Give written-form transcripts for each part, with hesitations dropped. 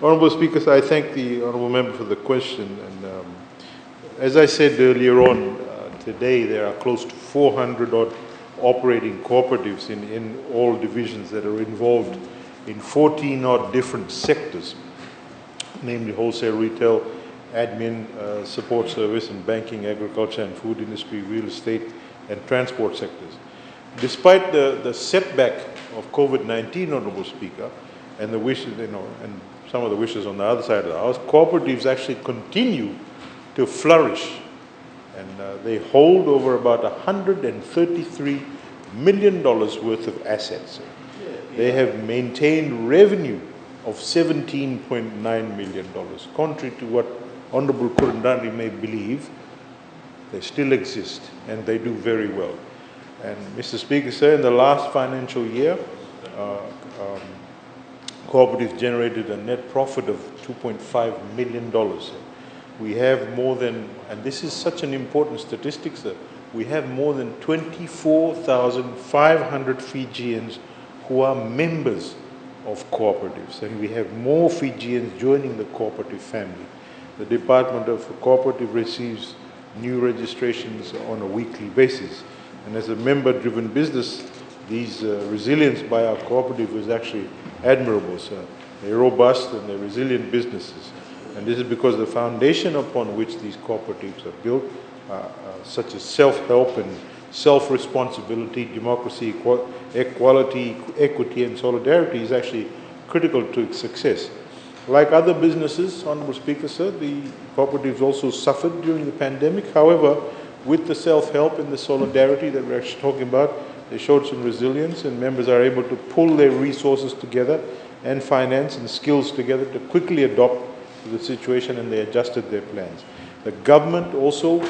Honourable Speaker, I thank the Honourable Member for the question. And as I said earlier on, today there are close to 400 odd operating cooperatives in all divisions that are involved in 14 odd different sectors, namely wholesale, retail, admin, support service, and banking, agriculture and food industry, real estate, and transport sectors. Despite the setback of COVID-19, Honourable Speaker, and the wishes, and some of the wishes on the other side of the House, cooperatives actually continue to flourish. And they hold over about $133 million worth of assets. They have maintained revenue of $17.9 million. Contrary to what Honourable Kurundari may believe, they still exist and they do very well. And Mr. Speaker, sir, in the last financial year, cooperatives generated a net profit of $2.5 million. We have more than, and this is such an important statistic, sir, we have more than 24,500 Fijians who are members of cooperatives, and we have more Fijians joining the cooperative family. The Department of Cooperative receives new registrations on a weekly basis, and as a member-driven business, these resilience by our cooperative is actually admirable, sir. They're robust and they're resilient businesses. And this is because the foundation upon which these cooperatives are built, such as self-help and self-responsibility, democracy, equality, equity, and solidarity, is actually critical to its success. Like other businesses, Honourable Speaker, sir, the cooperatives also suffered during the pandemic. However, with the self-help and the solidarity that we're actually talking about, they showed some resilience, and members are able to pull their resources together and finance and skills together to quickly adopt to the situation, and they adjusted their plans. The government also,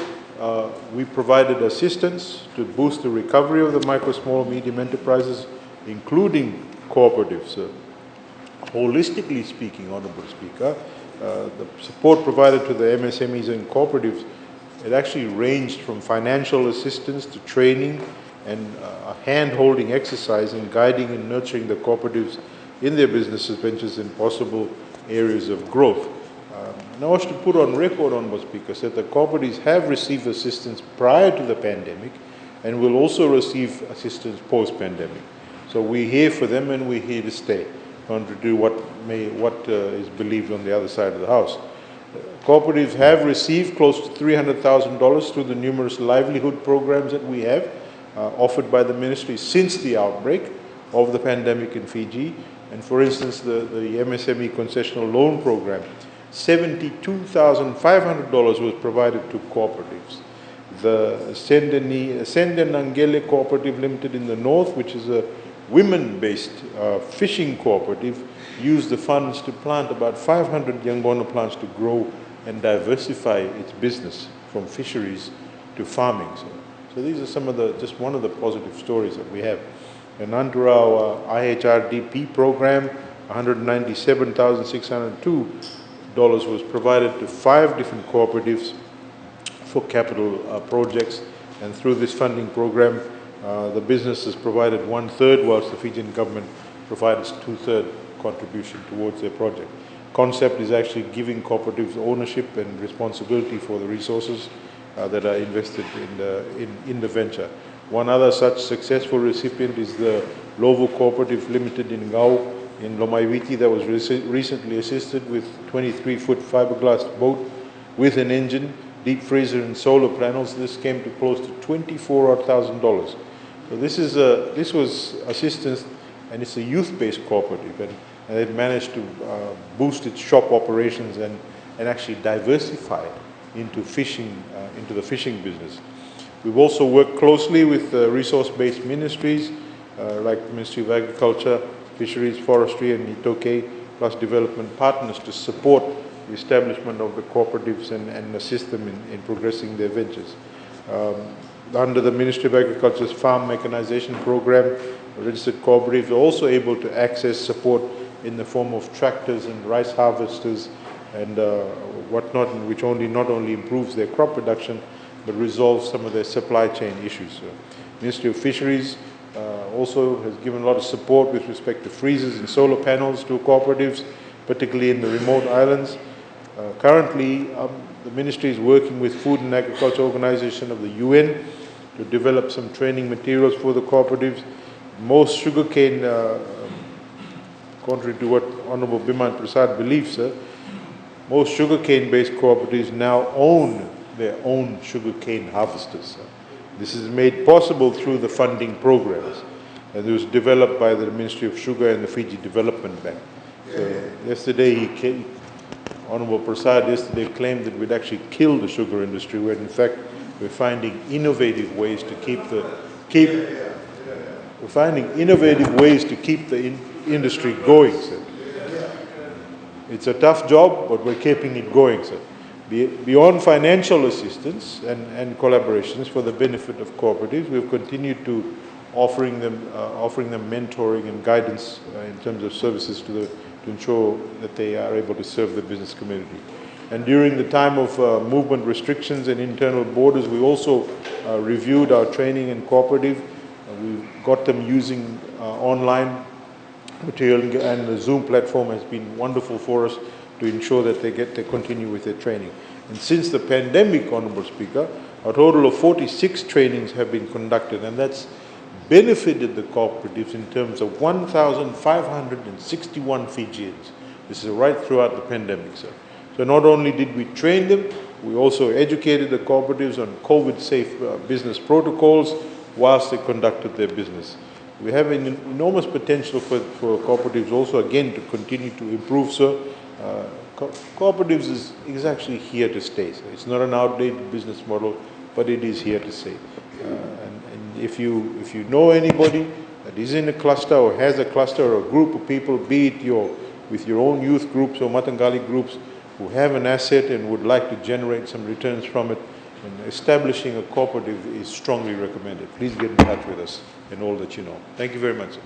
we provided assistance to boost the recovery of the micro, small, medium enterprises, including cooperatives. Holistically speaking, Honourable Speaker, the support provided to the MSMEs and cooperatives, it actually ranged from financial assistance to training and a hand-holding exercise in guiding and nurturing the cooperatives in their businesses, ventures, and possible areas of growth. And I wish to put on record, Honourable Speaker, that the cooperatives have received assistance prior to the pandemic and will also receive assistance post-pandemic. So we're here for them and we're here to stay, contrary to what is believed on the other side of the House. Cooperatives have received close to $300,000 through the numerous livelihood programs that we have offered by the Ministry since the outbreak of the pandemic in Fiji. And for instance, the MSME concessional loan program, $72,500 was provided to cooperatives. The Sendenangele Cooperative Limited in the north, which is a women-based fishing cooperative, used the funds to plant about 500 young bono plants to grow and diversify its business from fisheries to farming. So these are some of just one of the positive stories that we have. And under our IHRDP program, $197,602 was provided to 5 different cooperatives for capital projects. And through this funding program, the businesses provided 1/3, whilst the Fijian government provides 2/3 contribution towards their project. Concept is actually giving cooperatives ownership and responsibility for the resources that are invested in the venture. One other such successful recipient is the Lovo Cooperative Limited in Ngau in Lomaiviti that was recently assisted with 23-foot fiberglass boat with an engine, deep freezer and solar panels. This came to close to $24,000. So this was assistance, and it's a youth-based cooperative, and they've managed to boost its shop operations and actually diversify into fishing, into the fishing business. We've also worked closely with resource-based ministries like the Ministry of Agriculture, Fisheries, Forestry, and Itoke, plus development partners to support the establishment of the cooperatives and assist them in progressing their ventures. Under the Ministry of Agriculture's Farm Mechanization Program, registered cooperatives are also able to access support in the form of tractors and rice harvesters and whatnot, which not only improves their crop production, but resolves some of their supply chain issues. Ministry of Fisheries also has given a lot of support with respect to freezers and solar panels to cooperatives, particularly in the remote islands. Currently, the ministry is working with Food and Agriculture Organization of the UN to develop some training materials for the cooperatives. Most sugarcane, contrary to what Honorable Biman Prasad believes, sir, most sugarcane-based cooperatives now own their own sugarcane harvesters. Sir. This is made possible through the funding programs, and it was developed by the Ministry of Sugar and the Fiji Development Bank. So yesterday, Honorable Prasad yesterday claimed that we'd actually killed the sugar industry, when in fact we're finding innovative ways to keep the industry going, sir. It's a tough job, but we're keeping it going, sir. Beyond financial assistance and collaborations for the benefit of cooperatives, we've continued to offering them mentoring and guidance in terms of services to ensure that they are able to serve the business community. And during the time of movement restrictions and internal borders, we also reviewed our training in cooperative. We got them using online material, and the Zoom platform has been wonderful for us to ensure that they continue with their training. And since the pandemic, Honourable Speaker, a total of 46 trainings have been conducted, and that's benefited the cooperatives in terms of 1,561 Fijians. This is right throughout the pandemic, sir. So not only did we train them, we also educated the cooperatives on COVID-safe business protocols whilst they conducted their business. We have an enormous potential for cooperatives also, again, to continue to improve, sir. Cooperatives is actually here to stay, sir. It's not an outdated business model, but it is here to stay. And if you know anybody that is in a cluster or has a cluster or a group of people, be it with your own youth groups or Matangali groups, who have an asset and would like to generate some returns from it, and establishing a cooperative is strongly recommended. Please get in touch with us and all that you know. Thank you very much, sir.